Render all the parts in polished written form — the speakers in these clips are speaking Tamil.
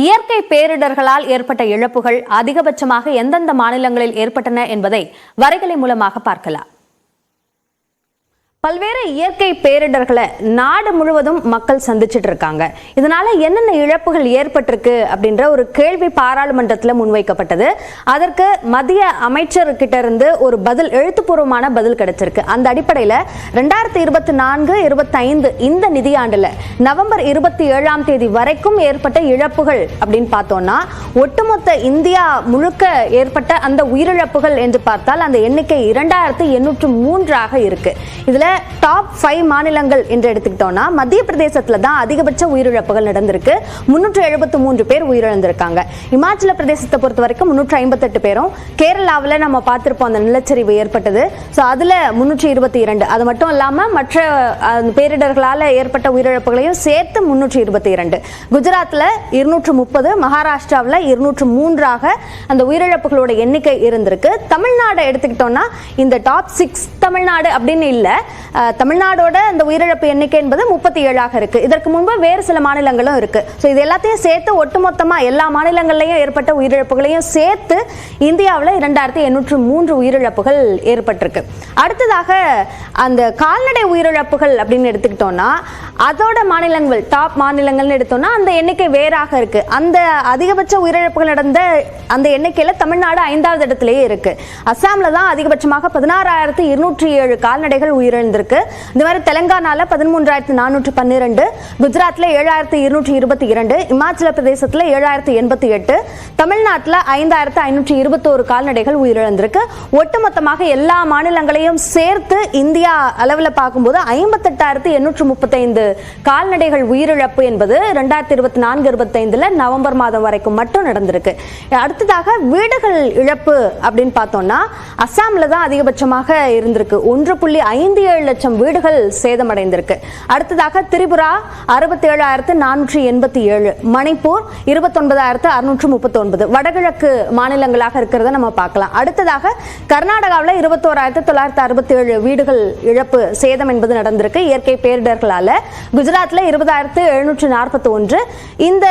இயற்கை பேரிடர்களால் ஏற்பட்ட இழப்புகள் அதிகபட்சமாக எந்தெந்த மாநிலங்களில் ஏற்பட்டன என்பதை வரைகலை மூலமாக பார்க்கலாம். பல்வேறு இயற்கை பேரிடர்களை நாடு முழுவதும் மக்கள் சந்திச்சுட்டு இருக்காங்க. இதனால என்னென்ன இழப்புகள் ஏற்பட்டிருக்கு அப்படின்ற ஒரு கேள்வி பாராளுமன்றத்தில் முன்வைக்கப்பட்டது. அதற்கு மத்திய அமைச்சர்கிட்ட இருந்து ஒரு பதில், எழுத்துப்பூர்வமான பதில் கிடைச்சிருக்கு. அந்த அடிப்படையில் 2024-25 இந்த நிதியாண்டுல நவம்பர் 27ஆம் தேதி வரைக்கும் ஏற்பட்ட இழப்புகள் அப்படின்னு பார்த்தோம்னா, ஒட்டுமொத்த இந்தியா முழுக்க ஏற்பட்ட அந்த உயிரிழப்புகள் என்று பார்த்தால் அந்த எண்ணிக்கை 2803 இருக்கு. இதுல டாப் 5 மாநிலங்கள் என்று எடுத்துக்கிட்டோம்னா, மத்திய பிரதேசத்துல தான் அதிகபட்ச உயிரிழப்புகள் நடந்திருக்கு. 373 பேர் உயிரிழந்திருக்காங்க. இமாச்சல பிரதேசத்தை பொறுத்த வரைக்கும் 358 பேரும், கேரளாவில் நம்ம பார்த்திருப்போம் அந்த நிலச்சரிவு ஏற்பட்டது, ஸோ அதுல 322. அது மட்டும் இல்லாம மற்ற பேரிடர்களால் ஏற்பட்ட உயிரிழப்புகளையும் சேர்த்து 322. குஜராத்ல 230, மகாராஷ்டிராவில் 203 அந்த உயிரிழப்புகளோட எண்ணிக்கை இருந்திருக்கு. தமிழ்நாடு எடுத்துக்கிட்டோம்னா இந்த டாப் 6 தமிழ்நாடு அப்படின்னு இல்ல, தமிழ்நாடோட அந்த உயிரிழப்பு எண்ணிக்கை என்பது 37 இருக்கு. இதற்கு முன்பு வேறு சில மாநிலங்களும் இருக்கு. ஸோ இது எல்லாத்தையும் சேர்த்து ஒட்டுமொத்தமா எல்லா மாநிலங்களையும் ஏற்பட்ட உயிரிழப்புகளையும் சேர்த்து இந்தியாவில் 2803 உயிரிழப்புகள் ஏற்பட்டிருக்கு. அடுத்ததாக அந்த கால்நடை உயிரிழப்புகள் அப்படின்னு எடுத்துக்கிட்டோம்னா, அதோட மாநிலங்கள் டாப் மாநிலங்கள்னு எடுத்தோம்னா அந்த எண்ணிக்கை வேறாக இருக்கு. அந்த அதிகபட்ச உயிரிழப்புகள் நடந்த அந்த எண்ணிக்கையில தமிழ்நாடு 5வது இடத்திலேயே இருக்கு. அஸ்ஸாம்ல தான் அதிகபட்சமாக 16,207 கால்நடைகள் உயிரிழந்திருக்கு. இந்த மாதிரி தெலங்கானால 13,412, குஜராத்ல 7,222, இமாச்சல பிரதேசத்துல 7,088, தமிழ்நாட்டில் 5,521 கால்நடைகள் உயிரிழந்திருக்கு. ஒட்டுமொத்தமாக எல்லா மாநிலங்களையும் சேர்த்து இந்தியா அளவில் பார்க்கும்போது 58,835 கால்நடைகள் உயிரிழப்பு என்பது 2024-25 நவம்பர் மாதம் வரைக்கும் மட்டும் நடந்திருக்கு. அடுத்ததாக வீடுகள் இழப்பு அப்படின்னு பார்த்தோம்னா, அஸ்ஸாம்ல தான் அதிகபட்சமாக இருந்திருக்கு. 1.57 லட்சம் வீடுகள் சேதமடைந்திருக்கு. அடுத்ததாக திரிபுரா 67,487, மணிப்பூர் 29,639 வடகிழக்கு மாநிலங்களாக இருக்கிறத நம்ம பார்க்கலாம். அடுத்ததாக கர்நாடகாவில் 21,967 வீடுகள் இழப்பு சேதம் என்பது நடந்திருக்கு இயற்கை பேரிடர்களால. குஜராத்ல 20,741. இந்த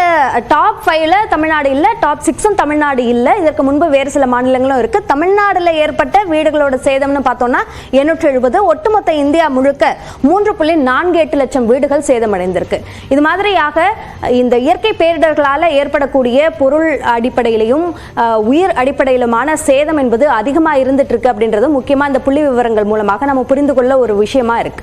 டாப் 5ல தமிழ்நாடு இல்ல, டாப் 6 தமிழ்நாடு இல்ல. இதற்கு முன்பு வேறு சில மாநிலங்களும் இருக்கு. தமிழ்நாடுல ஏற்பட்ட வீடுகளோட சேதம்னு பார்த்தோம்னா 870. ஒட்டுமொத்த இந்தியா முழுக்க 3.48 லட்சம் வீடுகள் சேதமடைந்திருக்கு. இது மாதிரியாக இந்த இயற்கை பேரிடர்களால் ஏற்படக்கூடிய பொருள் அடிப்படையிலும் உயிர் அடிப்படையிலுமான சேதம் என்பது அதிகமாக இருந்துட்டு இருக்கு அப்படின்றது முக்கியமா இந்த புள்ளி விவரங்கள் மூலமாக நம்ம புரிந்து கொள்ள ஒரு விஷயமா இருக்கு.